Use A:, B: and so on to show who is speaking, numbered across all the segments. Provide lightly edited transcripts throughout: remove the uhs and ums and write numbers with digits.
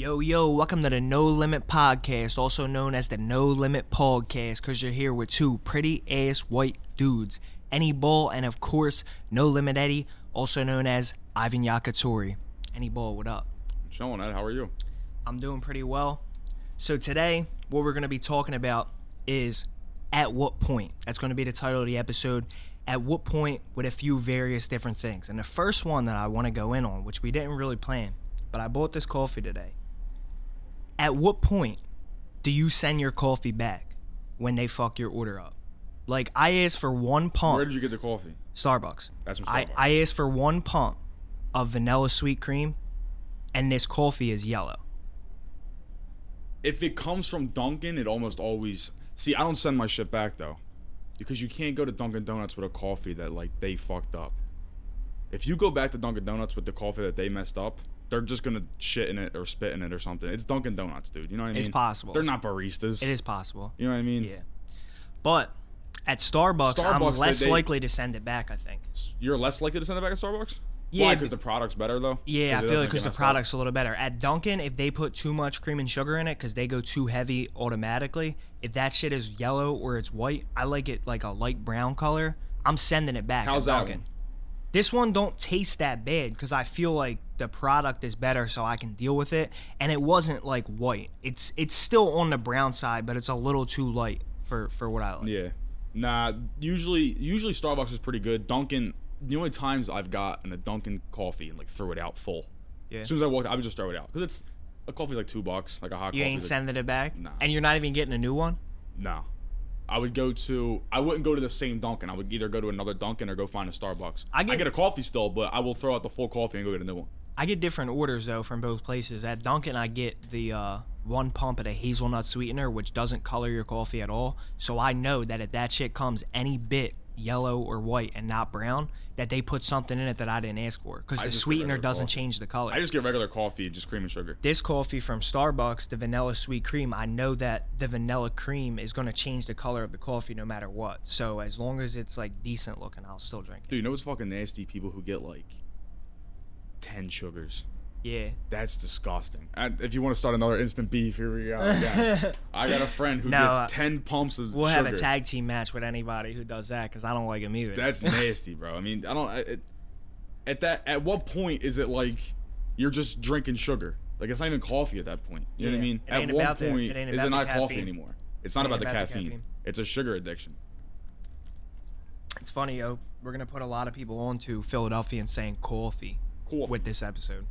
A: Yo, welcome to the No Limit Podcast, also known as the No Limit Podcast, because you're here with two pretty-ass white dudes, Any Ball and, of course, No Limit Eddie, also known as Ivan Yakatori. Any Ball, what up?
B: Chilling, Ed. How are you?
A: I'm doing pretty well. So today, what we're going to be talking about is at what point. That's going to be the title of the episode. At what point with a few various different things. And the first one that I want to go in on, which we didn't really plan, but I bought this coffee today. At what point do you send your coffee back when they fuck your order up? Like, I asked for one pump.
B: Where did you get the coffee?
A: Starbucks.
B: That's from Starbucks.
A: I asked for one pump of vanilla sweet cream, and this coffee is yellow.
B: If it comes from Dunkin', it almost always... See, I don't send my shit back, though. Because you can't go to Dunkin Donuts with a coffee that, like, they fucked up. If you go back to Dunkin Donuts with the coffee that they messed up, they're just gonna shit in it or spit in it or something. It's Dunkin Donuts, dude. You know what I mean?
A: It's possible.
B: They're not baristas.
A: It is possible.
B: You know what I mean?
A: Yeah. But at Starbucks I'm less likely to send it back, I think.
B: You're less likely to send it back at Starbucks?
A: Yeah.
B: Why? Because the product's better, though?
A: Yeah, I feel like because the product's a little better. At Dunkin', if they put too much cream and sugar in it because they go too heavy automatically, if that shit is yellow or it's white, I like it like a light brown color, I'm sending it back.
B: How's
A: at
B: that
A: Dunkin'.
B: one?
A: This one don't taste that bad because I feel like the product is better so I can deal with it. And it wasn't like white. It's still on the brown side, but it's a little too light for what I like.
B: Yeah. Nah, usually Starbucks is pretty good. Dunkin', the only times I've gotten a Dunkin' coffee and like threw it out full.
A: Yeah.
B: As soon as I walked, I would just throw it out. Because it's, a coffee's like $2, like a hot coffee.
A: You ain't sending it back?
B: Nah.
A: And you're not even getting a new one?
B: No. I wouldn't go to the same Dunkin'. I would either go to another Dunkin' or go find a Starbucks. I get a coffee still, but I will throw out the full coffee and go get a new one.
A: I get different orders, though, from both places. At Dunkin', I get the one pump of the hazelnut sweetener, which doesn't color your coffee at all. So I know that if that shit comes any bit yellow or white and not brown, that they put something in it that I didn't ask for. Because the sweetener doesn't change the color.
B: I just get regular coffee, just cream and sugar.
A: This coffee from Starbucks, the vanilla sweet cream, I know that the vanilla cream is going to change the color of the coffee no matter what. So as long as it's like decent looking, I'll still drink it.
B: Dude, you know what's fucking nasty? People who get like 10 sugars.
A: Yeah.
B: That's disgusting. If you want to start another instant beef, here we go again. I got a friend who gets 10 pumps of sugar.
A: We'll have a tag team match with anybody who does that because I don't like them either.
B: That's nasty, bro. I mean, at what point is it like you're just drinking sugar? Like, it's not even coffee at that point. You know what I mean? At what point is it not coffee anymore? It's not about the caffeine. It's a sugar addiction.
A: It's funny, yo. We're going to put a lot of people on to Philadelphia and saying coffee with this episode.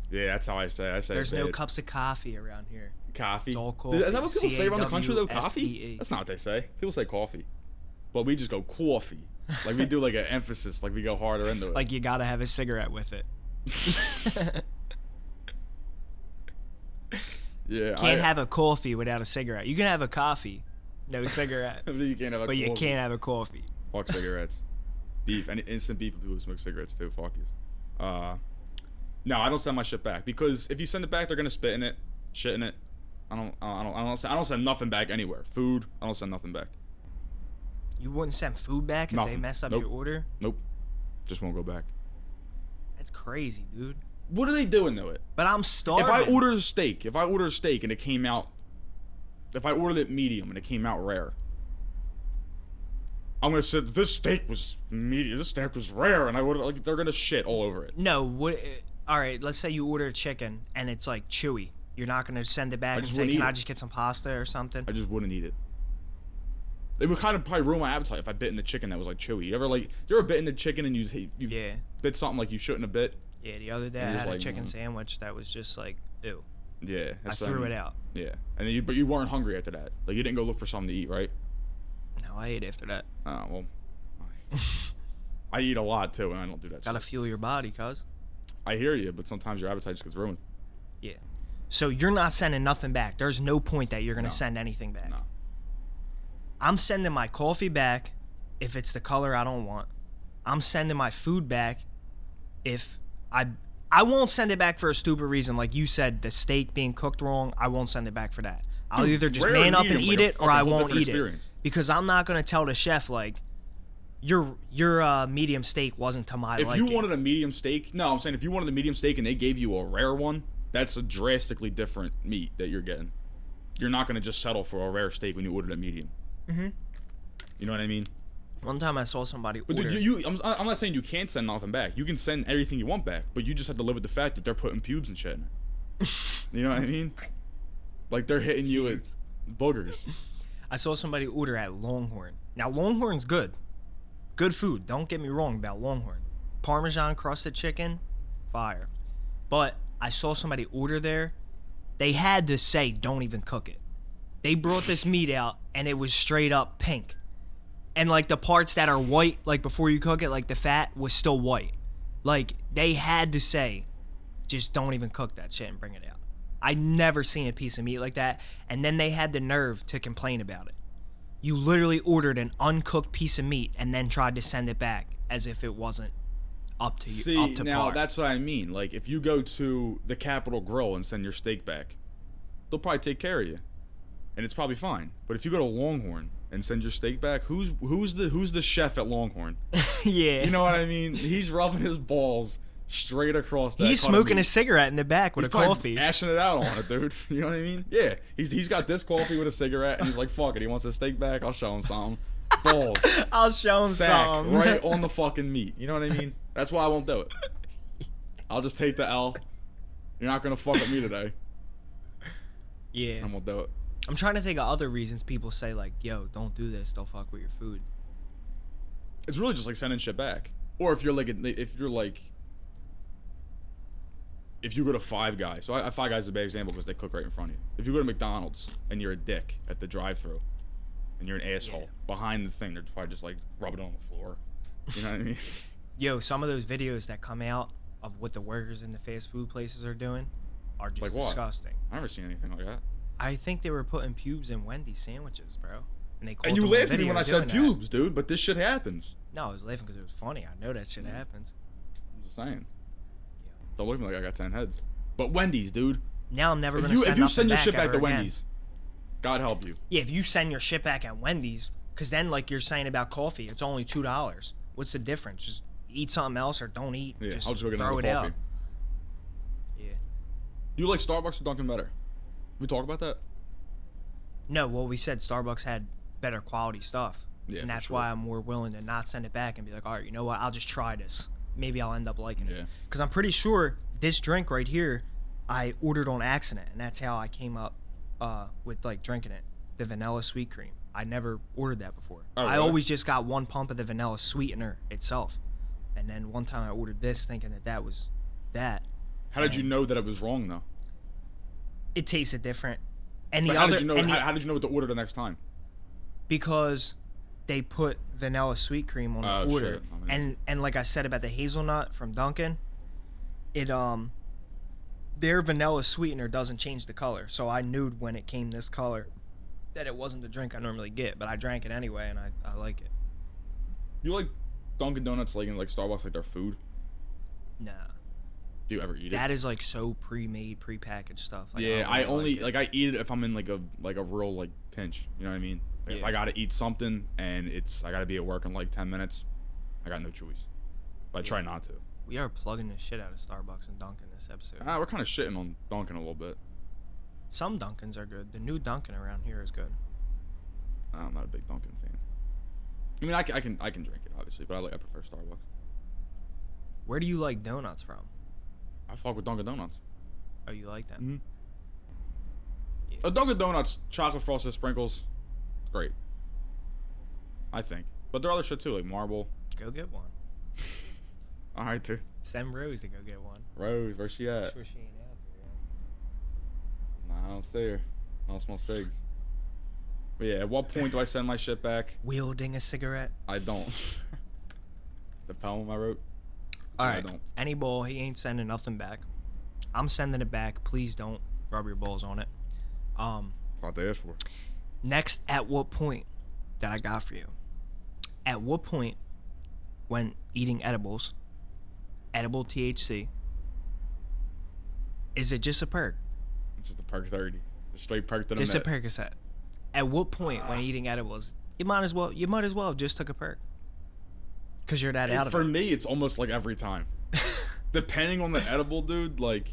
B: Yeah, that's how I say it.
A: There's no cups of coffee around here.
B: Coffee?
A: It's all coffee.
B: Is that what people say around the country, though? Coffee? That's not what they say. People say coffee. But we just go coffee. Like, we do, like, an emphasis. Like, we go harder into it.
A: Like, you got to have a cigarette with it.
B: Yeah.
A: Can't have a coffee without a cigarette. You can have a coffee, no cigarette.
B: But you can't have a coffee.
A: But you can't have a coffee.
B: Fuck cigarettes. Beef. And instant beef with people who smoke cigarettes, too. Fuck you. No, I don't send my shit back because if you send it back, they're gonna spit in it, shit in it. I don't send nothing back anywhere. Food, I don't send nothing back.
A: You wouldn't send food back if they mess up your order?
B: Nope. Just won't go back.
A: That's crazy, dude.
B: What are they doing to it?
A: But I'm starving.
B: If I order a steak and it came out, if I ordered it medium and it came out rare, I'm gonna say this steak was medium. This steak was rare, and I would like they're gonna shit all over it.
A: No, all right, let's say you order chicken and it's like chewy. You're not gonna send it back and say, "Can I just get some pasta or something?"
B: I just wouldn't eat it. It would kind of probably ruin my appetite if I bit in the chicken that was like chewy. You ever bit in the chicken and you bit something like you shouldn't have bit?
A: Yeah, the other day I had a chicken sandwich that was just like, ew.
B: Yeah,
A: I threw it out.
B: Yeah, and then but you weren't hungry after that. Like you didn't go look for something to eat, right?
A: No, I ate after that.
B: Oh well, I eat a lot too, and I don't do that.
A: Gotta fuel your body, cuz.
B: I hear you, but sometimes your appetite just gets ruined.
A: Yeah. So you're not sending nothing back. There's no point that you're gonna send anything back.
B: No.
A: I'm sending my coffee back if it's the color I don't want. I'm sending my food back if I won't send it back for a stupid reason. Like you said, the steak being cooked wrong, I won't send it back for that. I'll either just man up and eat it or I won't eat it. Because I'm not going to tell the chef, like, your medium steak wasn't to my liking.
B: If you wanted a medium steak, no, I'm saying if you wanted a medium steak and they gave you a rare one, That's a drastically different meat that you're getting. You're not gonna just settle for a rare steak when you order it medium.
A: Mm-hmm.
B: You know what I mean?
A: One time I saw somebody
B: But
A: order.
B: dude, I'm not saying you can't send nothing back. You can send everything you want back, but you just have to live with the fact that they're putting pubes and shit in it. You know what I mean? Like they're hitting you with boogers.
A: I saw somebody order at Longhorn. Now Longhorn's good. Good food. Don't get me wrong about Longhorn. Parmesan crusted chicken, fire. But I saw somebody order there. They had to say, don't even cook it. They brought this meat out, and it was straight up pink. And, like, the parts that are white, like, before you cook it, like, the fat was still white. Like, they had to say, just don't even cook that shit and bring it out. I never seen a piece of meat like that. And then they had the nerve to complain about it. You literally ordered an uncooked piece of meat and then tried to send it back as if it wasn't up to you.
B: See,
A: up to
B: now
A: par.
B: that's what I mean. Like, if you go to the Capitol Grill and send your steak back, they'll probably take care of you, and it's probably fine. But if you go to Longhorn and send your steak back, who's the chef at Longhorn?
A: Yeah.
B: You know what I mean? He's rubbing his balls straight across that.
A: He's smoking a cigarette in the back with a coffee.
B: He's ashing it out on it, dude. You know what I mean? Yeah. He's got this coffee with a cigarette, and he's like, fuck it. He wants his steak back. I'll show him something. Balls.
A: I'll show him
B: Sack
A: some.
B: right on the fucking meat. You know what I mean? That's why I won't do it. I'll just take the L. You're not gonna fuck with me today.
A: Yeah.
B: I'm gonna do it.
A: I'm trying to think of other reasons people say, like, yo, don't do this. They'll fuck with your food.
B: It's really just like sending shit back. Or if you go to Five Guys. So Five Guys is a bad example because they cook right in front of you. If you go to McDonald's and you're a dick at the drive-thru and you're an asshole behind the thing, they're probably just like rubbing it on the floor. You know what I mean?
A: Yo, some of those videos that come out of what the workers in the fast food places are doing are just
B: Like what?
A: disgusting.
B: I've never seen anything like that.
A: I think they were putting pubes in Wendy's sandwiches, bro. And they called
B: And you
A: them on
B: laughed at me
A: video
B: when I said
A: doing that.
B: pubes, dude, but this shit happens.
A: No, I was laughing because it was funny. I know that shit happens.
B: I'm just saying. Don't look at me like I got 10 heads. But Wendy's, dude.
A: Now I'm never
B: If
A: going to
B: you send your
A: back
B: shit back
A: ever
B: to
A: again.
B: Wendy's, God help you.
A: Yeah, if you send your shit back at Wendy's, because then, like you're saying about coffee, it's only $2. What's the difference? Just eat something else or don't eat.
B: Yeah,
A: just
B: I'll just go get
A: throw
B: another
A: it
B: coffee.
A: out. Yeah.
B: Do you like Starbucks or Dunkin' better? We talk about that?
A: No, well, we said Starbucks had better quality stuff.
B: Yeah,
A: and
B: for
A: that's
B: sure.
A: why I'm more willing to not send it back and be like, all right, you know what? I'll just try this. Maybe I'll end up liking
B: Yeah.
A: it. Because I'm pretty sure this drink right here, I ordered on accident. And that's how I came up with, like, drinking it. The vanilla sweet cream. I never ordered that before.
B: Oh,
A: I
B: really?
A: always just got one pump of the vanilla sweetener itself. And then one time I ordered this thinking that that was that.
B: How did you know that it was wrong, though?
A: It tasted different. And the
B: But how
A: other,
B: did you know?
A: and the-
B: How did you know what to order the next time?
A: because they put vanilla sweet cream on the order.
B: Shit. I mean,
A: And like I said about the hazelnut from Dunkin', it their vanilla sweetener doesn't change the color. So I knew when it came this color that it wasn't the drink I normally get, but I drank it anyway and I like it.
B: you like Dunkin' Donuts like in like Starbucks like their food?
A: Nah.
B: Do you ever eat it?
A: That is like so pre-made, pre-packaged stuff. Like,
B: Yeah,
A: don't
B: I
A: really
B: only
A: it.
B: like I eat it if I'm in like a real like pinch. You know what I mean? Like, If
A: Yeah.
B: I gotta eat something and I gotta be at work in like 10 minutes, I got no choice. But I try not to.
A: We are plugging the shit out of Starbucks and Dunkin' this episode.
B: We're kind of shitting on Dunkin' a little bit.
A: Some Dunkins are good. The new Dunkin' around here is good.
B: I'm not a big Dunkin' fan. I mean, I can drink it obviously, but I prefer Starbucks.
A: Where do you like donuts from?
B: I fuck with Dunkin' Donuts.
A: Oh, you like them?
B: Mhm.
A: Yeah.
B: A Dunkin' Donuts chocolate frosted sprinkles, great. I think, but there are other shit too, like marble.
A: Go get one.
B: All right, dude.
A: Send Rose to go get one.
B: Rose, where's she at?
A: Sure she ain't out there.
B: Nah, I don't see her. I don't smell cigs. But yeah, at what point do I send my shit back?
A: Wielding a cigarette.
B: I don't. The poem I wrote.
A: All
B: I
A: right.
B: don't.
A: Any ball, he ain't sending nothing back. I'm sending it back. Please don't rub your balls on it.
B: That's not what they asked for.
A: Next, at what point that I got for you? At what point, when eating edibles, edible THC, is it just a perk?
B: It's just a perk 30. Just straight perk to the
A: Just a
B: net.
A: Percocet. At what point when eating edibles, you might as well have just took a perk. Cause you're that out of
B: For
A: it.
B: me, it's almost like every time. Depending on the edible, dude, like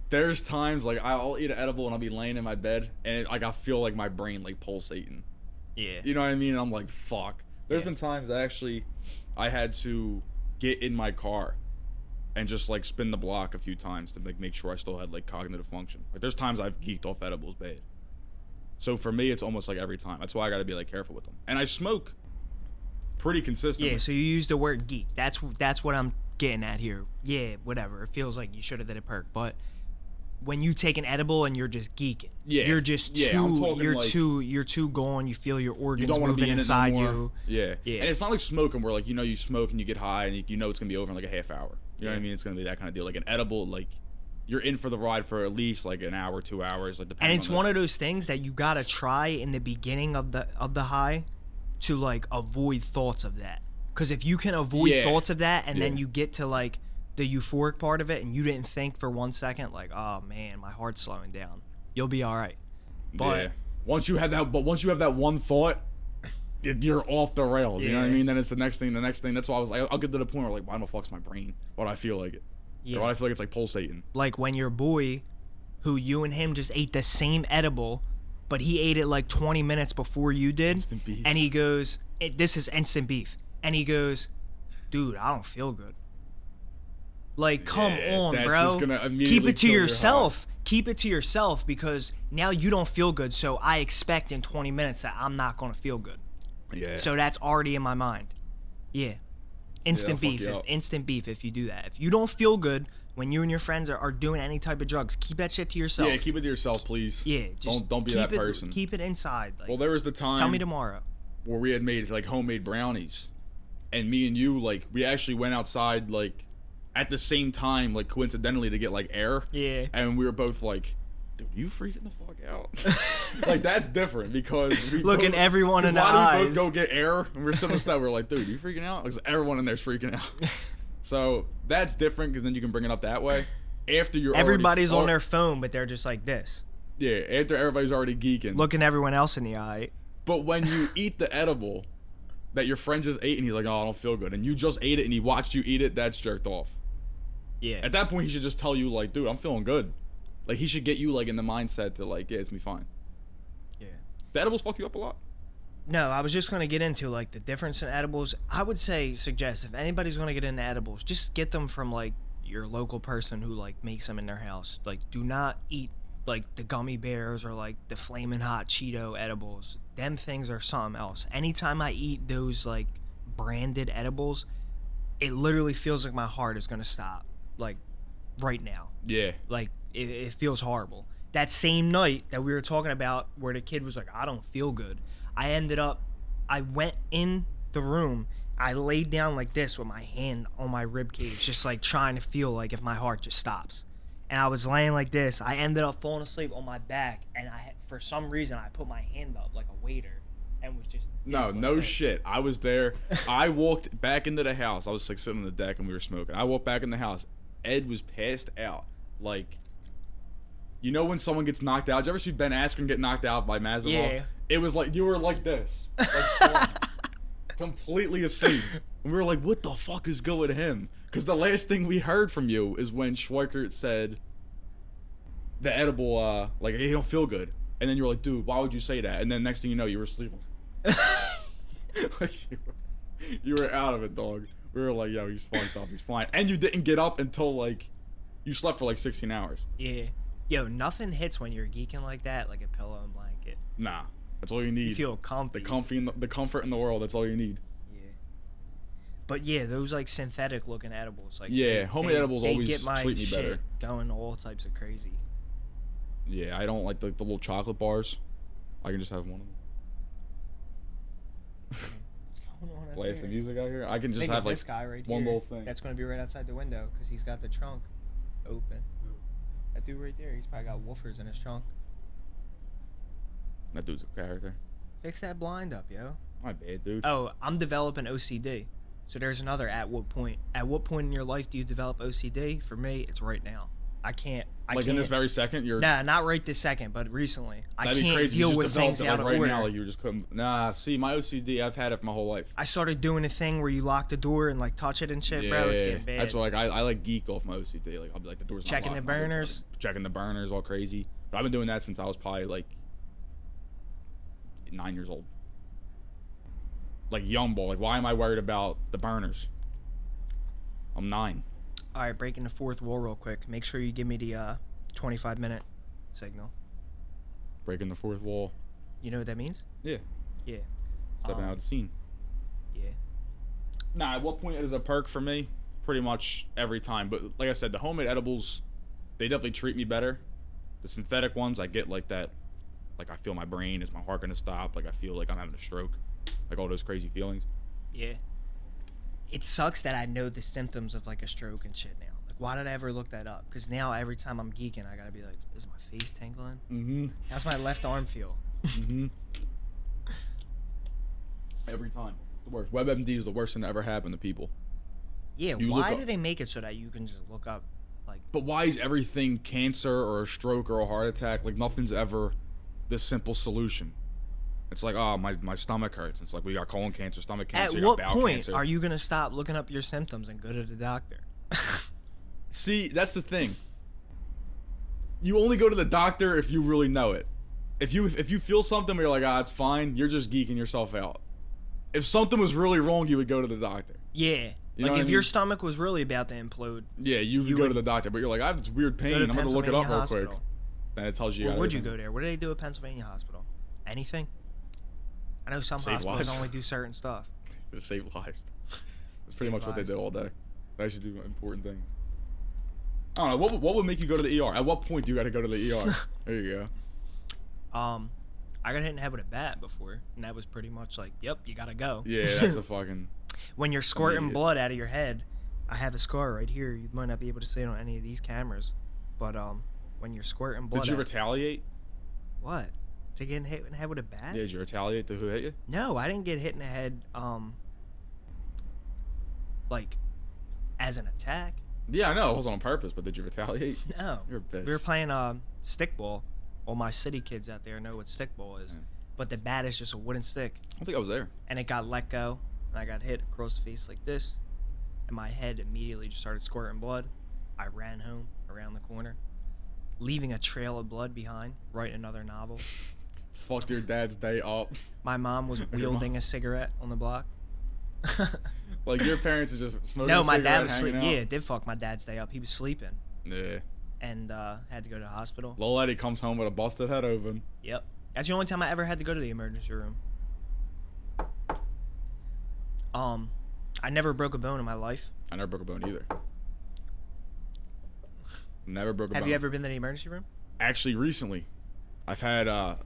B: There's times like I'll eat an edible and I'll be laying in my bed and like I feel like my brain like pulsating.
A: Yeah.
B: You know what I mean? And I'm like, fuck. There's been times actually I had to get in my car and just like spin the block a few times to like make sure I still had like cognitive function. Like there's times I've geeked off edibles bad. So for me, it's almost like every time. That's why I got to be like careful with them. And I smoke pretty consistently.
A: Yeah. So you use the word geek. That's what I'm getting at here. Yeah. Whatever. It feels like you should have did a perk, but when you take an edible and you're just geeking, you're just too, you're too gone. You feel your organs moving inside you.
B: Yeah. And it's not like smoking where like, you smoke and you get high and you know it's going to be over in like a half hour. You know what I mean? It's going to be that kind of deal. Like an edible, like you're in for the ride for at least like an hour, 2 hours. Like depending
A: and it's one of those things that you got to try in the beginning of the high to like avoid thoughts of that. Because if you can avoid thoughts of that and then you get to like the euphoric part of it and you didn't think for 1 second like, oh man, my heart's slowing down, you'll be all right. But
B: once you have that one thought, you're off the rails. You know what I mean? Then it's the next thing. That's why I was like, I'll get to the point where like, why the fuck's my brain? Why do I feel like it? Or why do I feel like it's like pulsating? Like
A: when your boy, who you and him just ate the same edible, but he ate it like 20 minutes before you did.
B: Instant beef.
A: And he goes, this is instant beef. And he goes, dude, I don't feel good. Like, come on,
B: that's
A: bro.
B: Just gonna immediately
A: keep it to yourself. Keep it to yourself because now you don't feel good. So I expect in 20 minutes that I'm not going to feel good.
B: Yeah.
A: So that's already in my mind. Yeah. Instant beef. Instant beef if you do that. If you don't feel good when you and your friends are doing any type of drugs, keep that shit to yourself.
B: Yeah, keep it to yourself, please.
A: Yeah.
B: Just don't be that person.
A: Keep it inside. Like,
B: well, there was the time.
A: Tell me tomorrow.
B: Where we had made like homemade brownies. And me and you, like, we actually went outside, like, at the same time, like, coincidentally to get, like, air.
A: Yeah.
B: And we were both like, dude, you freaking the fuck out. Like, that's different because we
A: looking everyone in the eyes.
B: Why do we both go get air? And we're sitting stuff. We're like, dude, you freaking out? Because everyone in there's freaking out. So that's different because then you can bring it up that way. After you're
A: everybody's on their phone, but they're just like this.
B: Yeah, after everybody's already geeking.
A: Looking everyone else in the eye.
B: But when you eat the edible that your friend just ate and he's like, oh, I don't feel good, and you just ate it and he watched you eat it, that's jerked off.
A: Yeah.
B: At that point, he should just tell you, like, dude, I'm feeling good. Like, he should get you, like, in the mindset to, like, yeah, it's me fine.
A: Yeah.
B: The edibles fuck you up a lot?
A: No, I was just going to get into, like, the difference in edibles. I would suggest, if anybody's going to get into edibles, just get them from, like, your local person who, like, makes them in their house. Like, do not eat, like, the gummy bears or, like, the Flamin' Hot Cheeto edibles. Them things are something else. Anytime I eat those, like, branded edibles, it literally feels like my heart is going to stop. Like, right now.
B: Yeah.
A: Like, it feels horrible. That same night that we were talking about where the kid was like, I don't feel good, I went in the room, I laid down like this with my hand on my rib cage, just like trying to feel like if my heart just stops. And I was laying like this. I ended up falling asleep on my back, and for some reason, I put my hand up like a waiter and was just...
B: No shit. I was there. I walked back into the house. I was like sitting on the deck and we were smoking. I walked back in the house. Ed was passed out. Like, you know when someone gets knocked out? Did you ever see Ben Askren get knocked out by Maslow?
A: Yeah.
B: It was like, you were like this. Like slumped. Completely asleep. And we were like, what the fuck is going to him? Because the last thing we heard from you is when Schweikert said the edible, like, hey, he don't feel good. And then you were like, dude, why would you say that? And then next thing you know, you were sleeping. Like, you were out of it, dog. We were like, yo, he's fucked up. He's fine. And you didn't get up until, like, you slept for, like, 16 hours.
A: Yeah. Yo, nothing hits when you're geeking like that, like a pillow and blanket.
B: Nah. That's all you need.
A: You feel comfy.
B: The comfort in the world, that's all you need.
A: Yeah. But, yeah, those, like, synthetic-looking edibles. Like,
B: yeah, homemade edibles always
A: get my
B: treat me
A: shit
B: better.
A: Going all types of crazy.
B: Yeah, I don't like the little chocolate bars. I can just have one of them. Play some music out here. I can just have like
A: this guy right
B: one
A: here,
B: little thing.
A: That's gonna be right outside the window because he's got the trunk open. That dude right there, he's probably got woofers in his trunk.
B: That dude's a character.
A: Fix that blind up, yo.
B: My bad, dude.
A: Oh, I'm developing OCD. So there's another at what point. At what point in your life do you develop OCD? For me, it's right now. I can't.
B: Like in this very second, you're.
A: Nah, not right this second, but recently.
B: That'd
A: I
B: be
A: can't
B: crazy.
A: deal
B: You just
A: with
B: developed
A: things
B: it,
A: out
B: like,
A: of
B: right
A: order.
B: now, like you just couldn't. Nah, see, my OCD, I've had it for my whole life.
A: I started doing a thing where you lock the door and like touch it and shit, bro. It's getting bad.
B: That's what, like I like geek off my OCD. Like I'll be like the door's not
A: Checking
B: locked,
A: the burners.
B: checking the burners, all crazy. But I've been doing that since I was probably like 9 years old. Like young boy. Like why am I worried about the burners? I'm 9.
A: All right, breaking the fourth wall real quick. Make sure you give me the 25-minute signal.
B: Breaking the fourth wall.
A: You know what that means?
B: Yeah.
A: Yeah.
B: Stepping out of the scene.
A: Yeah.
B: Nah, at what point is a perk for me? Pretty much every time. But like I said, the homemade edibles, they definitely treat me better. The synthetic ones, I get like that. Like I feel my brain, is my heart gonna stop? Like I feel like I'm having a stroke. Like all those crazy feelings.
A: Yeah. It sucks that I know the symptoms of like a stroke and shit now. Like, why did I ever look that up? Because now every time I'm geeking, I gotta be like, is my face tingling?
B: Mm-hmm.
A: How's my left arm feel?
B: Mm-hmm. Every time. It's the worst. WebMD is the worst thing that ever happened to people.
A: Yeah,
B: You
A: why
B: look
A: do they make it so that you can just look up, like...
B: But why is everything cancer or a stroke or a heart attack? Like, nothing's ever the simple solution. It's like, oh, my stomach hurts. It's like, we got colon cancer, stomach cancer,
A: At
B: you
A: what
B: got bowel
A: point
B: cancer.
A: are you going to stop looking up your symptoms and go to the doctor?
B: See, that's the thing. You only go to the doctor if you really know it. If you feel something where you're like, it's fine, you're just geeking yourself out. If something was really wrong, you would go to the doctor.
A: Yeah.
B: You know
A: like,
B: what
A: if
B: I
A: your
B: mean?
A: stomach was really about to implode...
B: Yeah, you would go to the doctor, but you're like, I have this weird pain, I'm going to look it up real quick. Then it tells you...
A: Where would you go there? What do they do at Pennsylvania Hospital? Anything? I know some
B: Save
A: hospitals
B: lives.
A: only do certain stuff.
B: They save lives. That's pretty much what they do all day. They actually do important things. I don't know. What would make you go to the ER? At what point do you got to go to the ER? There you go.
A: I got hit in the head with a bat before, and that was pretty much like, yep, you gotta go.
B: Yeah, that's a fucking...
A: When you're squirting blood out of your head, I have a scar right here. You might not be able to see it on any of these cameras, but when you're squirting blood...
B: Did you retaliate?
A: What? To get hit in the head with a bat?
B: Yeah, did you retaliate to who hit you?
A: No, I didn't get hit in the head, like, as an attack.
B: Yeah, I know. It wasn't on purpose, but did you retaliate?
A: No.
B: You're a bitch.
A: We were playing stickball. All my city kids out there know what stickball is.
B: Yeah.
A: But the bat is just a wooden stick.
B: I don't think I was there.
A: And it got let go, and I got hit across the face like this. And my head immediately just started squirting blood. I ran home around the corner, leaving a trail of blood behind, writing another novel.
B: Fucked your dad's day up.
A: My mom was wielding a cigarette on the block.
B: Like, your parents are just smoking
A: No,
B: a
A: my
B: cigarette,
A: dad was
B: hanging
A: sleeping.
B: out?
A: Yeah, it did fuck my dad's day up. He was sleeping
B: Yeah.
A: and had to go to the hospital.
B: Lil Eddie comes home with a busted head open.
A: Yep. That's the only time I ever had to go to the emergency room. I never broke a bone in my life.
B: I never broke a bone either. Never broke a bone.
A: Have you ever been to the emergency room?
B: Actually, recently, I've had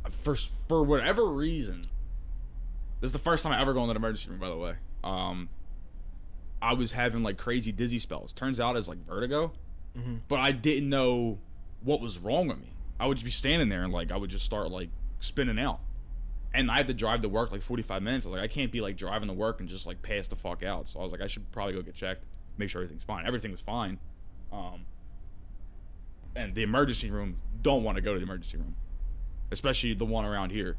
B: for whatever reason, this is the first time I ever go into the emergency room, by the way. I was having like crazy dizzy spells. Turns out it's like vertigo, but I didn't know what was wrong with me. I would just be standing there and like I would just start like spinning out, and I had to drive to work like 45 minutes. I was like, I can't be like driving to work and just like pass the fuck out. So I was like, I should probably go get checked, make sure everything's fine. Everything was fine. And the emergency room, don't want to go to the emergency room, especially the one around here,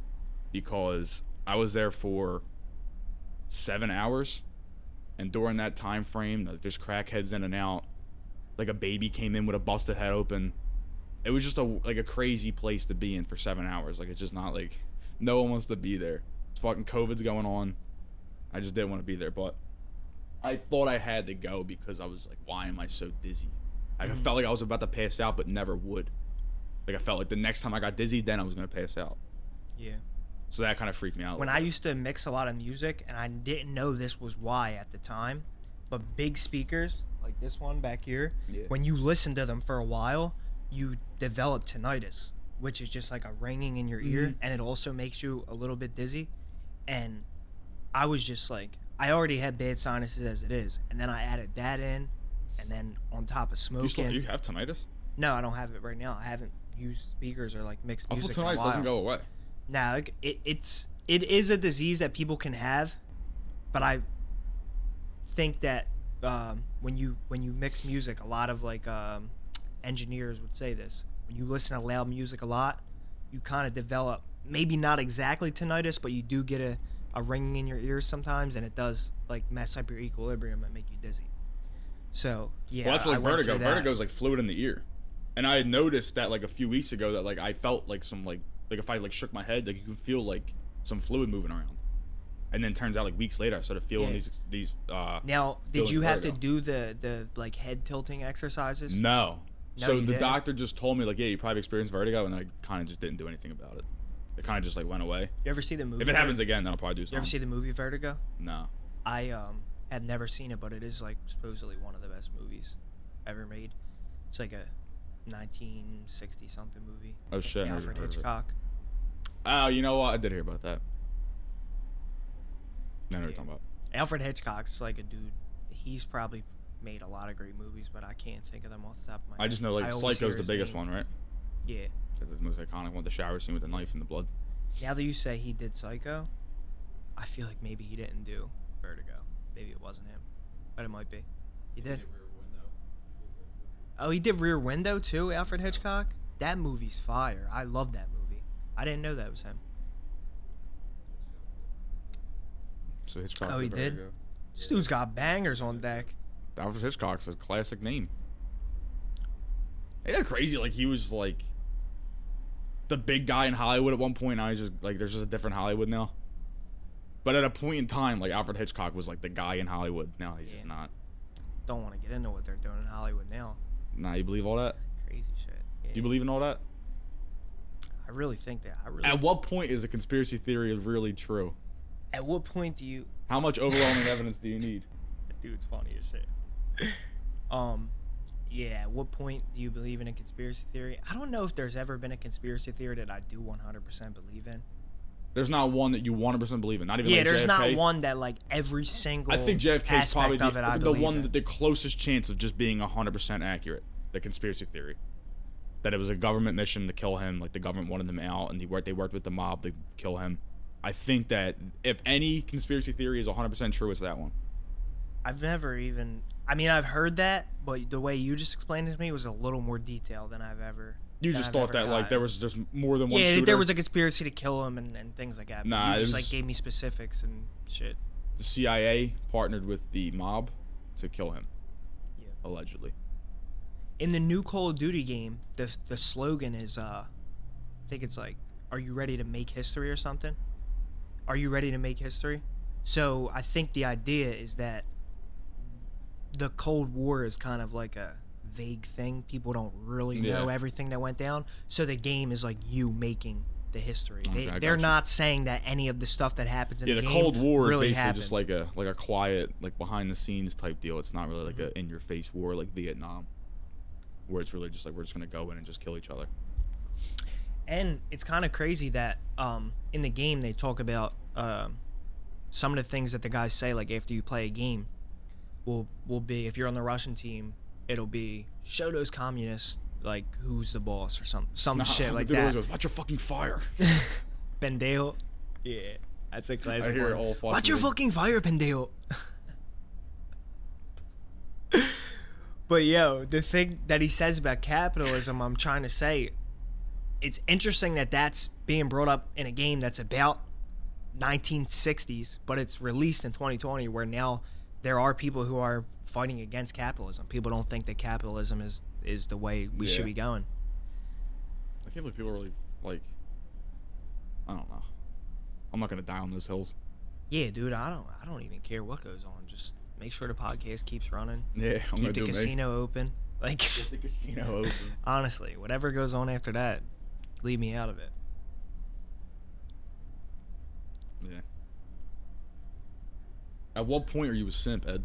B: because I was there for 7 hours, and during that time frame, there's crackheads in and out. Like a baby came in with a busted head open. It was just a crazy place to be in for 7 hours. Like, it's just not like, no one wants to be there. It's fucking COVID's going on. I just didn't want to be there, but I thought I had to go because I was like, why am I so dizzy? I felt like I was about to pass out, but never would. Like, I felt like the next time I got dizzy, then I was going to pass out.
A: Yeah.
B: So that kind of freaked me out.
A: When I used to mix a lot of music, and I didn't know this was why at the time, but big speakers, like this one back here, when you listen to them for a while, you develop tinnitus, which is just like a ringing in your ear, and it also makes you a little bit dizzy. And I was just like, I already had bad sinuses as it is, and then I added that in, and then on top of smoking.
B: You have tinnitus?
A: No, I don't have it right now. I haven't used speakers or like mixed music in a
B: tinnitus
A: while.
B: doesn't go away.
A: Nah, like, it is a disease that people can have, but I think that when you mix music, a lot of like engineers would say this. When you listen to loud music a lot, you kind of develop, maybe not exactly tinnitus, but you do get a ringing in your ears sometimes, and it does like mess up your equilibrium and make you dizzy. So yeah,
B: well, that's like vertigo. Vertigo is like fluid in the ear, and I had noticed that like a few weeks ago that like I felt like some like if I like shook my head, like you can feel like some fluid moving around. And then turns out like weeks later I started feeling these
A: now did you have to do the like head tilting exercises?
B: No, so the doctor just told me like, yeah, you probably experienced vertigo, and I kind of just didn't do anything about it. It kind of just like went away.
A: You ever see the movie?
B: If it happens again, then I'll probably do something.
A: You ever see the movie Vertigo?
B: No.
A: I had never seen it, but it is like supposedly one of the best movies ever made. It's like a 1960 something movie.
B: Oh shit!
A: Alfred Hitchcock.
B: Oh, you know what? I did hear about that. I know what you're talking about.
A: Alfred Hitchcock's like a dude. He's probably made a lot of great movies, but I can't think of them off the top of my head.
B: I just know like Psycho's the biggest one, right?
A: Yeah.
B: That's the most iconic one, the shower scene with the knife and the blood.
A: Now that you say he did Psycho, I feel like maybe he didn't do Vertigo. Maybe it wasn't him, but it might be. He did. Oh, he did Rear Window too, Alfred Hitchcock? That movie's fire. I love that movie. I didn't know that was him.
B: So Hitchcock.
A: Oh, he did? This dude's got bangers on deck.
B: Alfred Hitchcock's a classic name. Ain't that crazy? Like, he was, like, the big guy in Hollywood at one point. Now he's just, like, there's just a different Hollywood now. But at a point in time, like, Alfred Hitchcock was, like, the guy in Hollywood. Now he's just not.
A: Don't want to get into what they're doing in Hollywood now.
B: Nah, you believe all that?
A: Crazy shit. Yeah.
B: Do you believe in all that?
A: I really think that.
B: At what point is a conspiracy theory really true?
A: At what point do you...
B: How much overwhelming evidence do you need?
A: That dude's funny as shit. Yeah, at what point do you believe in a conspiracy theory? I don't know if there's ever been a conspiracy theory that I do 100% believe in.
B: There's not one that you 100% believe in. Not even
A: like
B: there's
A: JFK. Not one that like every single.
B: I think JFK is probably the one
A: that
B: the closest chance of just being 100% accurate. The conspiracy theory that it was a government mission to kill him. Like the government wanted him out, and they worked with the mob to kill him. I think that if any conspiracy theory is 100% true, it's that one.
A: I've never even... I mean, I've heard that, but the way you just explained it to me was a little more detailed than I've ever...
B: You just thought that, like, there was just more than one shooter?
A: Yeah, there was a conspiracy to kill him and things like that.
B: Nah,
A: you just, like, gave me specifics and shit.
B: The CIA partnered with the mob to kill him.
A: Yeah.
B: Allegedly.
A: In the new Call of Duty game, the slogan is, I think it's like, are you ready to make history or something? Are you ready to make history? So I think the idea is that the Cold War is kind of like a vague thing. People don't really know everything that went down. So the game is like you making the history. They're not saying that any of the stuff that happens in the game
B: the Cold War
A: really
B: is basically
A: happened.
B: Just like a quiet, like behind the scenes type deal. It's not really like a in your face war like Vietnam, where it's really just like we're just gonna go in and just kill each other.
A: And it's kind of crazy that in the game they talk about some of the things that the guys say, like after you play a game will be, if you're on the Russian team, it'll be show those communists like who's the boss or some shit like that.
B: Goes, watch your fucking fire.
A: Pendejo. Yeah, that's a classic.
B: I hear
A: one.
B: It all fucking.
A: Watch your fucking fire, pendejo. But yo, the thing that he says about capitalism, I'm trying to say, it's interesting that that's being brought up in a game that's about 1960s, but it's released in 2020, where now there are people who are fighting against capitalism. People don't think that capitalism is the way we should be going.
B: I can't believe people are really like, I don't know. I'm not gonna die on those hills.
A: Yeah, dude, I don't even care what goes on. Just make sure the podcast keeps running.
B: Yeah, I'm gonna do
A: Keep the casino open. Like,
B: get the casino open.
A: Honestly, whatever goes on after that, leave me out of it.
B: Yeah. At what point are you a simp, Ed?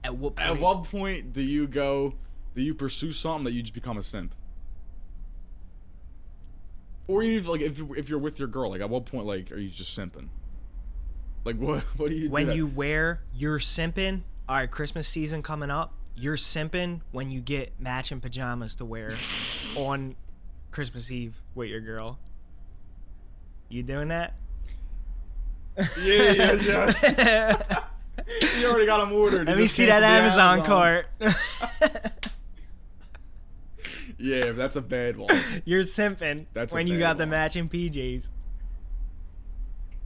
A: At what point?
B: At what point do you pursue something that you just become a simp? Or even like if you're with your girl, like at what point like are you just simping? Like what do you do?
A: When you wear you're simping, all right, Christmas season coming up, you're simping when you get matching pajamas to wear on Christmas Eve with your girl. You doing that?
B: Yeah. You already got them ordered.
A: Let me see that Amazon cart.
B: Yeah, that's a bad one.
A: You're simping
B: That's a
A: when you
B: bad
A: got the
B: one.
A: matching PJs.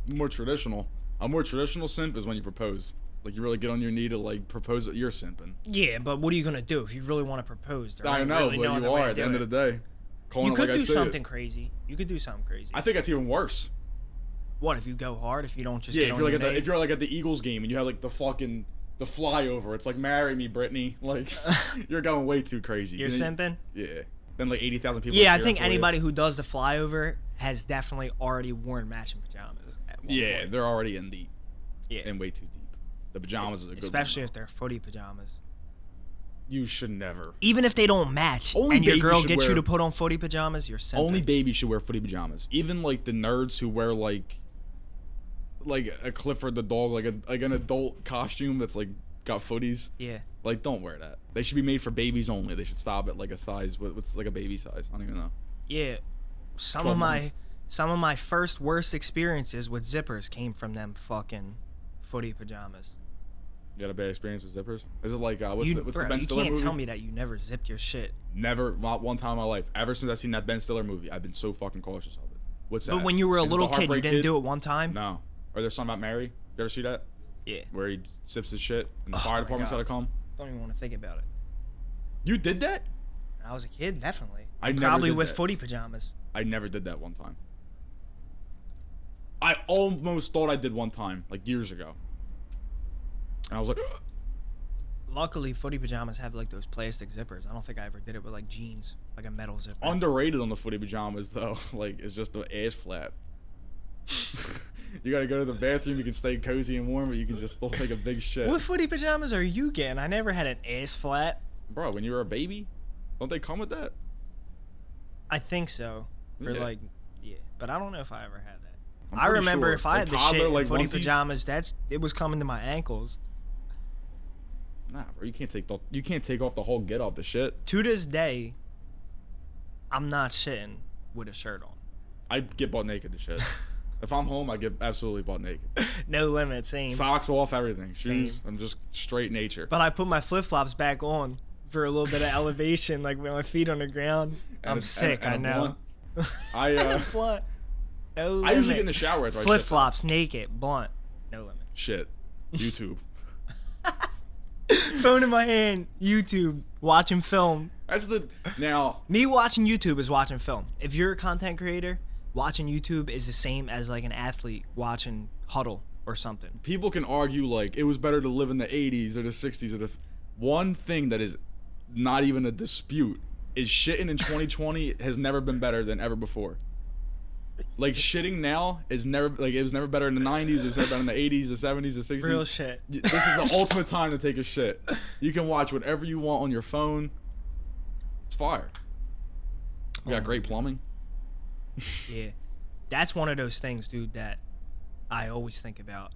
B: More traditional. A more traditional simp is when you propose. Like, you really get on your knee to, like, propose. You're simping.
A: Yeah, but what are you gonna do if you really want to propose? There
B: I
A: ain't
B: know,
A: really
B: but
A: no
B: you
A: other way
B: are
A: to
B: at the
A: do
B: end
A: it.
B: of the day. Calling
A: You
B: it
A: could
B: like I
A: do
B: see
A: something
B: it.
A: crazy. You could do something crazy.
B: I think that's even worse.
A: What if you go hard? If you don't just
B: Yeah,
A: get
B: if
A: on
B: you're
A: your
B: like at
A: knee?
B: if you're like at the Eagles game and you have like the flyover, it's like, marry me, Brittany. Like, you're going way too crazy.
A: You're simping?
B: Yeah. Then like 80,000 people.
A: Yeah,
B: are
A: I
B: cheering
A: think
B: for you.
A: anybody who does the flyover has definitely already worn matching pajamas. At one
B: Yeah,
A: point.
B: they're already in deep.
A: Yeah.
B: And way too deep. The pajamas is a good
A: Especially
B: one,
A: if they're footy pajamas.
B: You should never.
A: Even if they don't match,
B: Only
A: and your
B: babies
A: girl
B: should
A: gets you
B: wear-
A: to put on footy pajamas, you're simping.
B: Only babies should wear footy pajamas. Even like the nerds who wear like a Clifford the dog, like an adult costume that's like got footies.
A: Yeah.
B: Like, don't wear that. They should be made for babies only. They should stop at like a size what's like a baby size. I don't even know.
A: Yeah. Some
B: 12
A: of
B: months.
A: my first worst experiences with zippers came from them fucking footy pajamas.
B: You had a bad experience with zippers? Is it like what's
A: Bro,
B: the Ben Stiller
A: you can't
B: movie?
A: tell me that you never zipped your shit.
B: Never, not one time in my life. Ever since I've seen that Ben Stiller movie, I've been so fucking cautious of it. What's that?
A: But when you were a
B: Is it
A: little
B: The
A: kid, you
B: Heartbreak
A: didn't
B: Kid?
A: do it one time?
B: No. Or there's something about Mary. You ever see that?
A: Yeah.
B: Where he sips his shit and the
A: Oh
B: fire
A: my
B: department's
A: God.
B: gotta come.
A: Don't even want to think about it.
B: You did that?
A: When I was a kid, definitely.
B: I never
A: Probably
B: did
A: with
B: that.
A: footy pajamas.
B: I never did that one time. I almost thought I did one time, like years ago. And I was like,
A: Luckily, footy pajamas have like those plastic zippers. I don't think I ever did it with like jeans, like a metal zipper.
B: underrated on the footy pajamas though. Like, it's just the ass flap. You gotta go to the bathroom. You can stay cozy and warm, but you can just still take a big shit.
A: What footy pajamas are you getting? I never had an ass flap.
B: Bro, when you were a baby, don't they come with that?
A: I think so. For
B: Yeah.
A: like, yeah, but I don't know if I ever had that.
B: I'm
A: I
B: pretty
A: remember
B: sure.
A: if I
B: Like
A: had the
B: toddler,
A: shit in
B: like
A: footy
B: onesies?
A: pajamas, it was coming to my ankles.
B: Nah, bro, you can't take off the whole get off the shit.
A: To this day, I'm not shitting with a shirt on.
B: I get butt naked to shit. If I'm home, I get absolutely butt naked.
A: No limit, same.
B: Socks off, everything. Shoes. I'm just straight nature.
A: But I put my flip flops back on for a little bit of elevation, like with my feet on the ground.
B: And
A: I'm
B: a-
A: sick,
B: and a
A: I know.
B: blunt.
A: No
B: I usually
A: limit.
B: get in the shower after I shit,
A: Flip
B: though.
A: flops, naked, blunt, no limit.
B: Shit. YouTube.
A: Phone in my hand, YouTube, watching film.
B: That's the now.
A: Me watching YouTube is watching film. If you're a content creator, watching YouTube is the same as like an athlete watching Huddle or something.
B: People can argue like it was better to live in the 80s or the 60s or the. One thing that is not even a dispute is shitting in 2020 has never been better than ever before. Like, shitting now is never, like, it was never better in the 90s, it was never better in the 80s, the 70s, the 60s.
A: Real shit.
B: This is the ultimate time to take a shit. You can watch whatever you want on your phone. It's fire. You got great plumbing.
A: Yeah. That's one of those things, dude, that I always think about.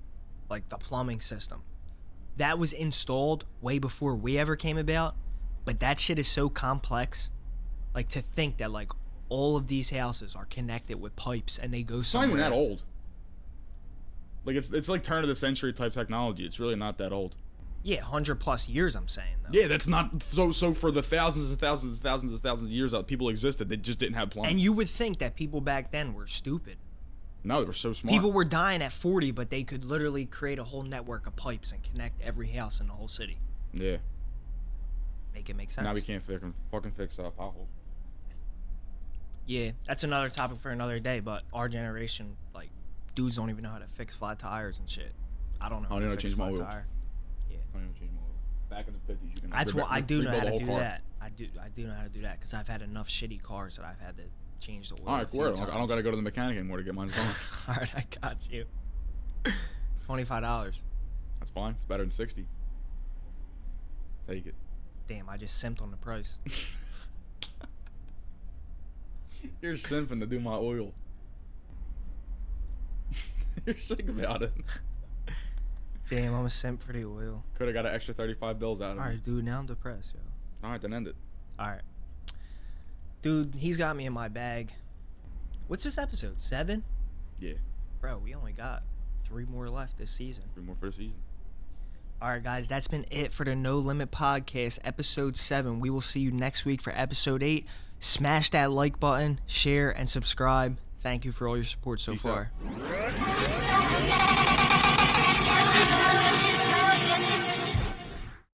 A: Like the plumbing system. That was installed way before we ever came about, but that shit is so complex. Like, to think that, like, all of these houses are connected with pipes and they go
B: It's not
A: somewhere.
B: even that old. Like, it's like turn of the century type technology. It's really not that old.
A: Yeah, 100+ years, I'm saying, though.
B: Yeah, that's not so for the thousands and thousands and thousands and thousands of years that people existed, they just didn't have plumbing.
A: And you would think that people back then were stupid.
B: No, they were so smart.
A: People were dying at 40, but they could literally create a whole network of pipes and connect every house in the whole city.
B: Yeah.
A: Make it make sense.
B: Now we can't fucking fix potholes.
A: Yeah, that's another topic for another day, but our generation, like, dudes don't even know how to fix flat tires and shit. I don't know
B: I
A: how
B: don't know
A: to
B: how to
A: fix
B: change my
A: flat
B: oil.
A: tire. Yeah.
B: I don't even change my oil. Back in the 50s, you can.
A: That's what I do know
B: rebuild
A: how
B: the
A: to
B: whole
A: do
B: car.
A: that. I do know how to do that because I've had enough shitty cars that I've had to change the oil.
B: All right,
A: a few
B: word. I
A: times.
B: don't gotta go to the mechanic anymore to get mine done.
A: All right, I got you. $25.
B: That's fine. It's better than 60. Take it.
A: Damn, I just simped on the price.
B: You're simping to do my oil. You're sick about it.
A: Damn, I'm a simp for the oil.
B: Could have got an extra 35 bills out of
A: All
B: me.
A: right, dude, now I'm depressed, yo.
B: All right, then end it.
A: All right. Dude, he's got me in my bag. What's this episode? 7?
B: Yeah.
A: Bro, we only got 3 more left this season.
B: 3 more for the season.
A: All right, guys, that's been it for the No Limit Podcast, episode 7. We will see you next week for episode 8. Smash that like button, share, and subscribe. Thank you for all your support so
B: Peace
A: far.
B: out.